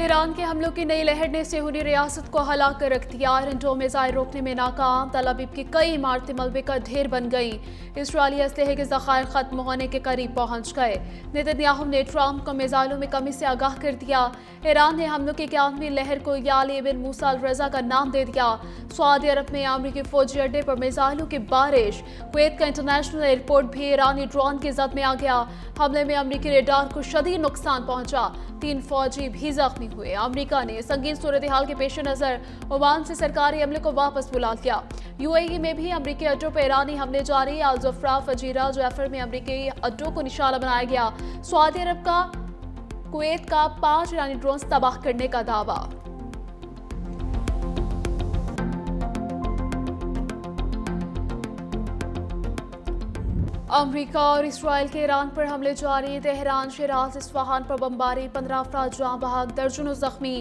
Iran के हमलों की नई लहर ने सिहूनी रियासत को हला कर रख दिया। आयरन मिसाइल रोकने में नाकाम, तल अवीव की कई इमारतें मलबे का ढेर बन गईं। इसराइली असलहे के ज़खायर खत्म होने के करीब पहुंच गए। नेतन्याहू ने ट्रंप को मिसाइलों में कमी से आगाह कर दिया। ईरान ने हमलों की 11वीं लहर को याली बिन मूसा अल रजा का नाम दे दिया। सऊदी अरब में अमरीकी फौजी अड्डे पर मिसाइलों की बारिश। कुवैत का इंटरनेशनल एयरपोर्ट भी ईरानी ड्रोन की जद में आ गया। हमले में अमरीकी रेडार को शदीद नुकसान पहुंचा। 3 फौजी भी जख्मी हुए। अमेरिका ने संगीन सूरत हाल के पेश नजर ओमान से सरकारी अमले को वापस बुला लिया। यूएई में भी अमरीकी अड्डों पर ईरानी हमले जारी। अल ज़फ़रा, फजीरा, जैफर में अमरीकी अड्डों को निशाना बनाया गया। सऊदी अरब का कुवैत का 5 ईरानी ड्रोन तबाह करने का दावा। अमरीका और इसराइल के ईरान पर हमले जारी। तेहरान, शिराज, इस्फहान पर बमबारी, 15 अफराद जाँ बहक, दर्जनों जख्मी।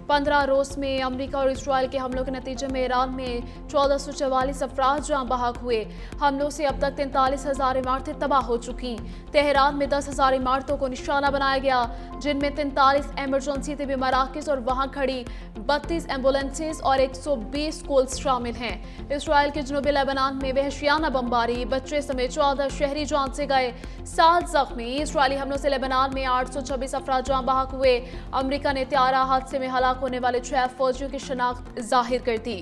15 रोज में अमरीका और इसराइल के हमलों के नतीजे में ईरान में 1444 अफराद जाँ बहक हुए। हमलों से अब तक 43,000 इमारतें तबाह हो चुकी। तेहरान में 10,000 इमारतों को निशाना बनाया गया, जिनमें 43 एमरजेंसी तिबी मराकज़ और वहाँ खड़ी 32 एम्बुलेंसेज और 120 स्कूल्स शामिल हैं। इसराइल के जनूबी लेबनान में वहशियाना बमबारी, बच्चे समेत 14 शहरी जान से गए, 7 जख्मी। इसराइली हमलों से लेबनान में 826 अफराद जाँ बहक हुए। अमरीका ने त्यारा हादसे में हलाक होने वाले 6 फौजियों की शनाख्त जाहिर कर दी।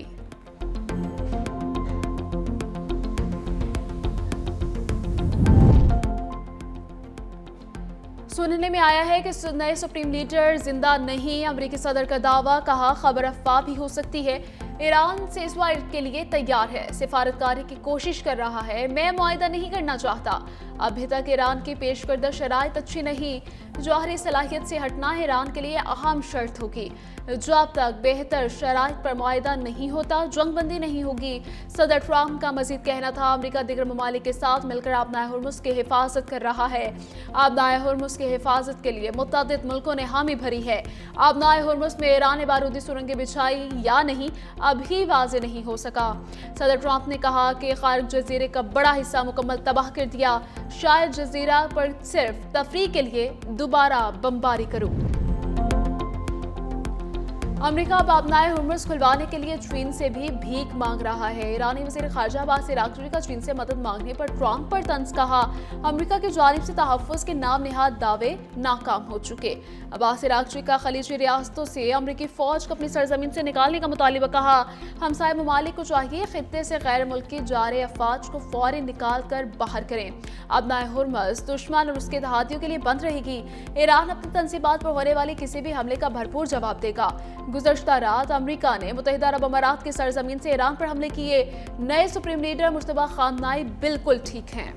सुनने में आया है कि नए सुप्रीम लीडर जिंदा नहीं। अमरीकी सदर का दावा, कहा खबर अफवाह भी हो सकती है। ईरान से इसराइल के लिए तैयार है, सिफारतकारी की कोशिश कर रहा है। मैं मुआहदा नहीं करना चाहता। अभी तक ईरान की पेश करदा शराइत अच्छी नहीं। जौहरी सलाहियत से हटना ईरान के लिए अहम शर्त होगी। जब तक बेहतर शराइत पर मुआहदा नहीं होता, जंगबंदी नहीं होगी। सदर ट्रंप का मजीद कहना था, अमरीका दीगर ममालिक के साथ मिलकर आबनाए हुर्मुज़ की हिफाजत कर रहा है। आबनाए हुर्मुज़ की हिफाजत के लिए मुत्तअद्दिद मुल्कों ने हामी भरी है। आबनाए हुर्मुज़ में ईरान ने बारूदी सुरंगें बिछाई या नहीं, अभी वाज़ेह नहीं हो सका। सदर ट्रंप ने कहा कि खारिज जजीरे का बड़ा हिस्सा मुकम्मल तबाह कर दिया। शायद जजीरा पर सिर्फ तफरीह के लिए दोबारा बमबारी करूं। अमेरिका अब आबनाए हुर्मुज़ खुलवाने के लिए चीन से भी भीख मांग रहा है। ईरानी वज़ीर ख़ारिजा अब्बास इराक़ची का चीन से मदद मांगने पर ट्रंप पर तंज कहा। अमेरिका की जानिब से तहफ़्फ़ुज़ के नाम निहाद दावे नाकाम हो चुके। अब्बास इराक़ची का खलीजी रियासतों से अमरीकी फ़ौज को अपनी सरजमीन से निकालने का मुतालिबा कहा। हमसाय ममालिक को चाहिए खित्ते से गैर मुल्की जारे अफवाज को फ़ौरन निकाल कर बाहर करें। आबनाए हुर्मुज़ दुश्मन और उसके दहातियों के लिए बंद रहेगी। ईरान अपनी तंसीबात पर होने वाले किसी भी हमले का भरपूर जवाब देगा। गुज़श्ता रात अमरीका ने मुत्तहिदा अरब अमारात की सरजमीन से ईरान पर हमले किए। नए सुप्रीम लीडर मुश्तबा खामनाई बिल्कुल ठीक हैं।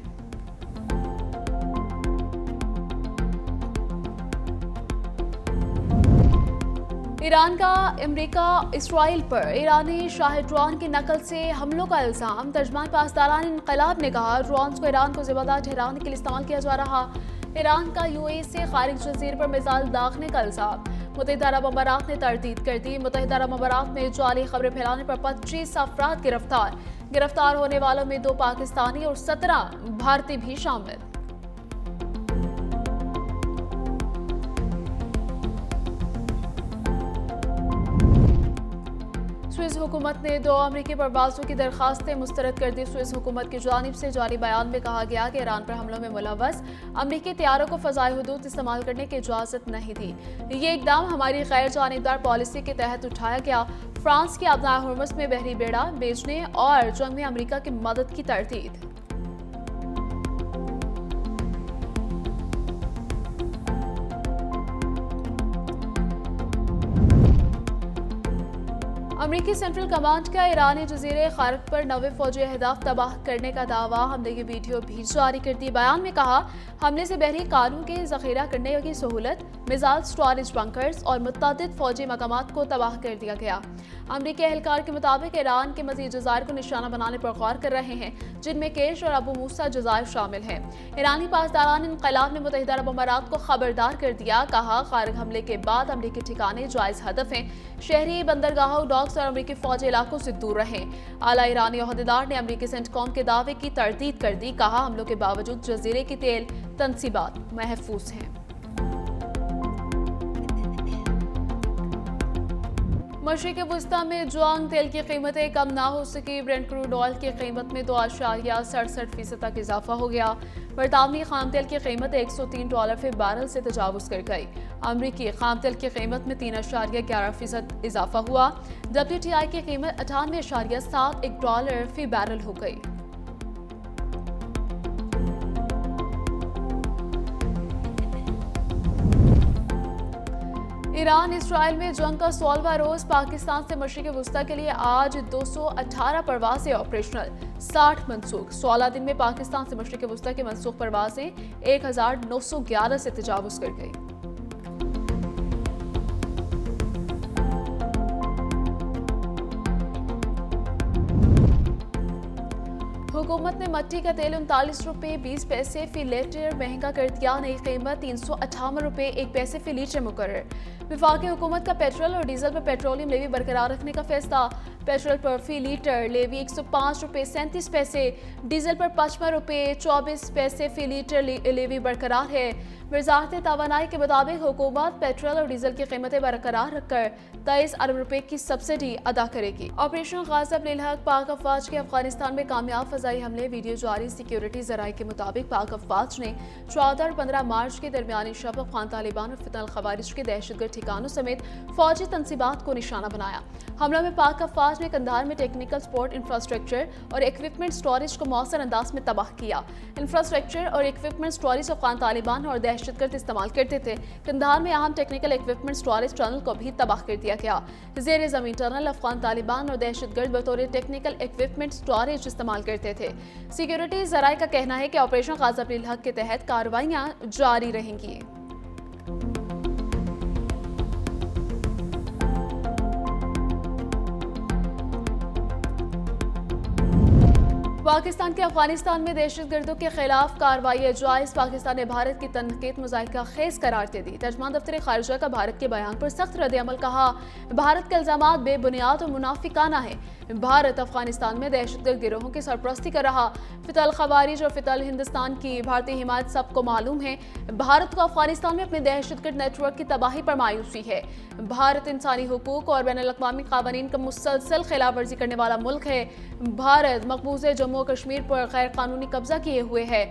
ईरान का अमेरिका इसराइल पर ईरानी शाही ड्रोन की नकल से हमलों का इल्जाम। तर्जमान पासदारान इनकलाब ने कहा, ड्रोन को ईरान को जिम्मेदार ठहराने के लिए इस्तेमाल किया जा रहा। ईरान का यूएई से खारिज जजीरे पर मिसाइल दागने का इल्जाम। मुत्तहिदा अरब अमारात ने तरदीद कर दी। मुत्तहिदा अरब अमारात में जाली खबरें फैलाने पर 25 अफराद गिरफ्तार। गिरफ्तार होने वालों में 2 पाकिस्तानी और 17 भारतीय भी शामिल। स्विस हुकूमत ने 2 अमरीकी परवाज़ों की दरखास्तें मुस्तरद कर दी। स्विस हुकूमत की जानिब से जारी बयान में कहा गया कि ईरान पर हमलों में मुलव्वस अमरीकी तैयारों को फ़ज़ाई हुदूद इस्तेमाल करने की इजाज़त नहीं थी। ये इक़दाम हमारी गैर जानिबदार पॉलिसी के तहत उठाया गया। फ्रांस की आबनाए हुर्मुज़ में बहरी बेड़ा बेचने और जंग में अमरीका की मदद की तरदीद। अमरीकी सेंट्रल कमांड का ईरानी जजीरे खार्क पर 90 फौजी अहदाफ तबाह करने का दावा। हमले की वीडियो भी जारी कर दी। बयान में कहा, हमले से बहरी कारों के जखीरा करने की सहूलत, मिसाइल स्टोरेज बंकर्स और मुतअद्दिद फौजी मकामात को तबाह कर दिया गया। अमरीकी एहलकार के मुताबिक ईरान के मज़ीद जज़ायर को निशाना बनाने पर गौर कर रहे हैं, जिनमें केश और अबू मूसा जज़ायर शामिल हैं। ईरानी पासदारान इनकलाब ने मुत्तहिदा अरब अमारात को खबरदार कर दिया। कहा, खारिग हमले के बाद अमरीकी ठिकाने जायज़ हदफ हैं। शहरी बंदरगाहों, डॉक्स और अमरीकी फौजी इलाकों से दूर रहें। आला ईरानी ओहदेदार ने अमरीकी सेंटकॉम के दावे की तरदीद कर दी। कहा, हमलों के बावजूद जजीरे की तेल तंसीबात महफूज हैं। मशरिक़ वस्ता में जुआंग तेल की कीमतें कम ना हो सकी। ब्रेंट क्रूड ऑयल की कीमत में 2.67% तक इजाफा हो गया। बरतानवी खाम तेल की कीमत $103 फी बैरल से तजावुज़ कर गई। अमरीकी खाम तेल की कीमत में 3.11% इजाफा हुआ। WTI की कीमत $98.71 फी बैरल हो गई। ईरान इसराइल में जंग का 16वां रोज। पाकिस्तान से मशरिक़ वस्ता के लिए आज 218 परवाजें ऑपरेशनल, 60 मनसूख। 16 दिन में पाकिस्तान से मशरिक़ वस्ता की मनसूख परवाजें 1911 से तजावुज़ कर गई। हुकूमत ने मट्टी का तेल 39 रुपये 20 पैसे फी लीटर महंगा कर दिया। नई कीमत 358 रुपये 1 पैसे फी लीटर मुकर्रर। वफाकी हुकूमत का पेट्रोल और डीजल पर पेट्रोलियम लेवी बरकरार रखने का फैसला। पेट्रोल पर फी लीटर लेवी 105 रुपये 37 पैसे, डीजल पर 55 रुपये 24 पैसे फी लीटर लेवी बरकरार है। वजारत तवानाई के मुताबिक हुकूमत पेट्रोल और डीजल की कीमतें बरकरार रखकर 23 अरब रुपए की सब्सिडी अदा करेगी। ऑपरेशन गाज़ा बिलहक पाक अफवाज के अफगानिस्तान में कामयाब फजाई हमले। वीडियो जारी। सिक्योरिटी जराये के मुताबिक पाक अफवाज ने 14 और 15 मार्च के दरमियानी शब अफगान तालिबान और फितनल खवारिज के दहशतगर्द ठिकानों समेत फौजी तनसीबात को निशाना बनाया। हमला में पाक अफवाज ने कंधार में टेक्निकल सपोर्ट इंफ्रास्ट्रक्चर और इक्विपमेंट स्टोरेज को मौसर अंदाज में तबाह किया। इंफ्रास्ट्रक्चर और इक्विपमेंट स्टोरेज अफगान तालिबान और दहशतगर्द इस्तेमाल करते थे। कंधार में अहम टेक्निकल इक्विपमेंट स्टोरेज टनल को भी तबाह कर दिया गया। ज़ेर ज़मीन टनल अफगान तालिबान और दहशतगर्द बतौर टेक्निकल इक्विपमेंट स्टोरेज इस्तेमाल करते थे। सिक्योरिटी जराये का कहना है कि ऑपरेशन गाज़ा बिलहक के तहत कार्रवाइयां जारी रहेंगी। पाकिस्तान के अफगानिस्तान में दहशतगर्दों के खिलाफ कार्रवाई जायज़। पाकिस्तान ने भारत की तनकीद मुज़ाहिका खेज करार दे दी। तर्जमान दफ्तर खारिजा का भारत के बयान पर सख्त रद्द-ए-अमल। कहा, भारत के इल्ज़ामात बेबुनियाद और मुनाफिकाना है। भारत अफगानिस्तान में दहशतगर्द गिरोहों की सरपरस्ती कर रहा। फितल खवारिज और फितल हिंदुस्तान की भारतीय हिमायत सबको मालूम है। भारत को अफगानिस्तान में अपने दहशतगर्द नेटवर्क की तबाही पर मायूसी है। भारत इंसानी हुकूक और बैनुल-अक़वामी क़वानीन का मुसलसल खिलाफ वर्जी करने वाला मुल्क है। भारत मकबूज़े जम्मू और कश्मीर पर गैर कानूनी कब्जा किए हुए है।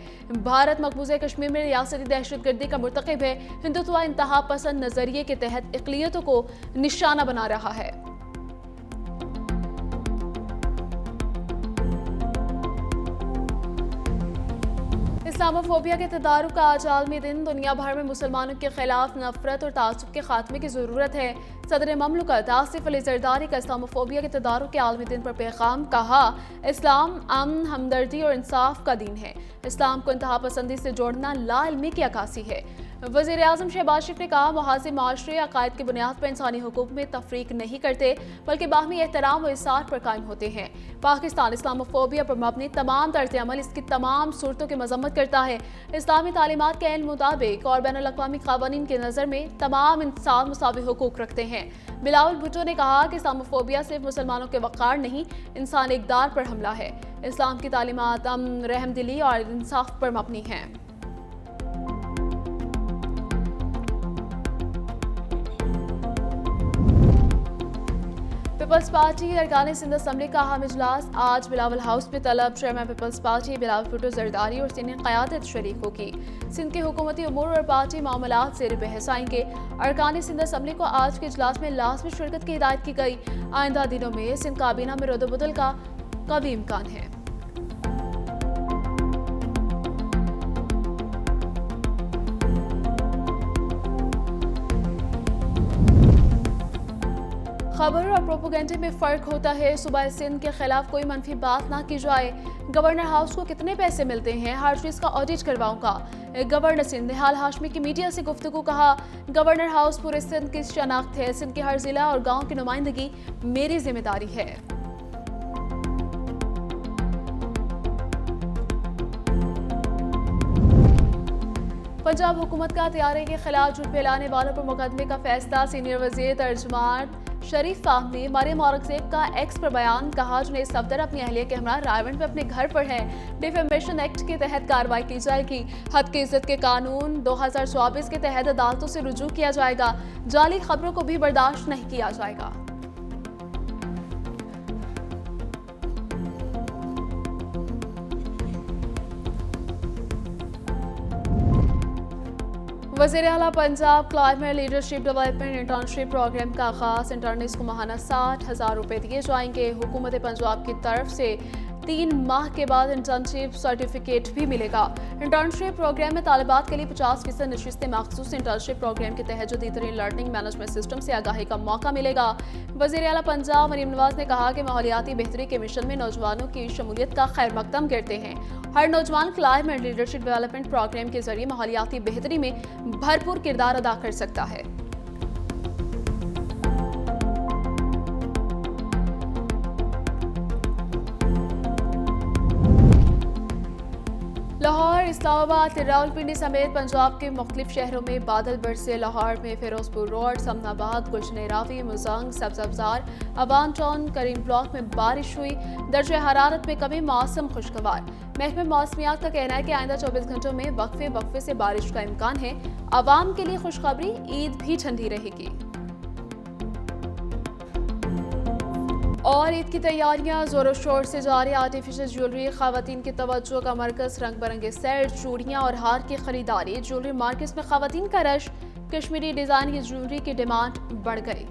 भारत मकबूज़े कश्मीर में रियासती दहशतगर्दी का मुर्तकिब है। हिंदुत्व इंतहा पसंद नजरिए के तहत इक़लियतों को निशाना बना रहा है। इस्लामोफोबिया के तदारुक का आज आलमी दिन। दुनिया भर में मुसलमानों के खिलाफ नफरत और तासुब के खात्मे की जरूरत है। सदर ममलकत आसिफ अली जरदारी का इस्लामोफोबिया के तदारुक के आलमी दिन पर पैगाम। कहा, इस्लाम अमन, हमदर्दी और इंसाफ का दीन है। इस्लाम को इंतहा पसंदी से जोड़ना लाइल्मी की अक्कासी है। वज़ीर आज़म शहबाज शरीफ ने कहा, मुहाज़िर माशरे अकायद की बुनियाद पर इंसानी हुकूक में तफरीक नहीं करते बल्कि बाहमी एहतराम और इसार पर कायम होते हैं। पाकिस्तान इस्लामोफोबिया पर मबनी तमाम तर्ज अमल, इसकी तमाम सूरतों की मजम्मत करता है। इस्लामी तालीमात के इल्म मुताबिक और बैनुल-अक़वामी क़वानीन की नज़र में तमाम इंसान मुसावी हुकूक रखते हैं। बिलावल भुट्टो ने कहा कि इस्लामोफोबिया सिर्फ मुसलमानों के वक़ार नहीं, इंसान इक़दार पर हमला है। इस्लाम की तालीमात अमन, रहमदिली और इंसाफ पर मबनी हैं। पीपल्स पार्टी अरकान सिंध असम्बली का अहम इजलास आज बिलावल हाउस में तलब। Chairman Peoples Party Bilawal Bhutto Zardari और सीनियर क़यादत शरीक होगी। सिंध के हुकूमती उमूर और पार्टी मामलात ज़ेर बहस आएंगे। अरकान सिंध असम्बली को आज के इजलास में लाज़मी शिरकत की हिदायत की गई। आइंदा दिनों में सिंध काबीना में रद्द-ओ-बदल का कभी इम्कान है। खबर और प्रोपोगेंडे में फ़र्क होता है। सूबा सिंध के खिलाफ कोई मनफी बात ना की जाए। गवर्नर हाउस को कितने पैसे मिलते हैं, हर चीज़ का ऑडिट करवाऊंगा। गवर्नर सिंध निहाल हाशमी की मीडिया से गुफ्तगू। कहा, गवर्नर हाउस पूरे सिंध की शनाख्त है। सिंध के हर जिला और गाँव की नुमाइंदगी मेरी जिम्मेदारी है। पंजाब हुकूमत का तैयारे के खिलाफ झूठ फैलाने वालों पर मुकदमे का फैसला। सीनियर वजीर तर्जुमान शरीफ फाहमी मरियम औरंगजेब का एक्स पर बयान। कहा, जुनैद सफदर अपनी अहलिया के हमरा रायवंड में अपने घर पर है। डिफेमेशन एक्ट के तहत कार्रवाई की जाएगी। हद की इज्जत के कानून 2024 के तहत अदालतों से रुजू किया जाएगा। जाली खबरों को भी बर्दाश्त नहीं किया जाएगा। वज़ीर आला Punjab climate leadership development internship programme का आगाज। इंटर्निस को माहाना 60,000 रुपए दिए जाएंगे। हुकूमत पंजाब की तरफ से 3 माह के बाद इंटर्नशिप सर्टिफिकेट भी मिलेगा। इंटर्नशिप प्रोग्राम में तालिबात के लिए 50% नशिस्तें मखसूस। इंटर्नशिप प्रोग्राम के तहत जदीदतरीन लर्निंग मैनेजमेंट सिस्टम से आगाही का मौका मिलेगा। वज़ीर आला पंजाब मरीम नवाज ने कहा कि माहौलियाती बेहतरी के मिशन में नौजवानों की शमूलियत का खैर मकदम करते हैं। हर नौजवान क्लाइमेट लीडरशिप डेवलपमेंट प्रोग्राम के जरिए माहौलियाती बेहतरी में भरपूर किरदार अदा कर सकता है। लाहौर, इस्लामाबाद, रावलपिंडी समेत पंजाब के मुख्तलिफ शहरों में बादल बरसे। लाहौर में फिरोजपुर रोड, समनाबाद, गुलशनेरावी, मुजंग, सब्ज़बाजार, अवान टाउन, करीम ब्लॉक में बारिश हुई। दर्जे हरारत में कमी, मौसम खुशगवार। महकमे मौसमियात का कहना है कि आइंदा 24 घंटों में वक्फे से बारिश का इम्कान है। आवाम के लिए खुशखबरी, ईद भी ठंडी रहेगी। और ईद की तैयारियां जोरों शोर से जारी। आर्टिफिशियल ज्वेलरी खवातीन की तवज्जो का मरकज। रंग बिरंगे सेट, चूड़ियां और हार की खरीदारी। ज्वेलरी मार्केट्स में खवातीन का रश। कश्मीरी डिजाइन की ज्वेलरी की डिमांड बढ़ गई।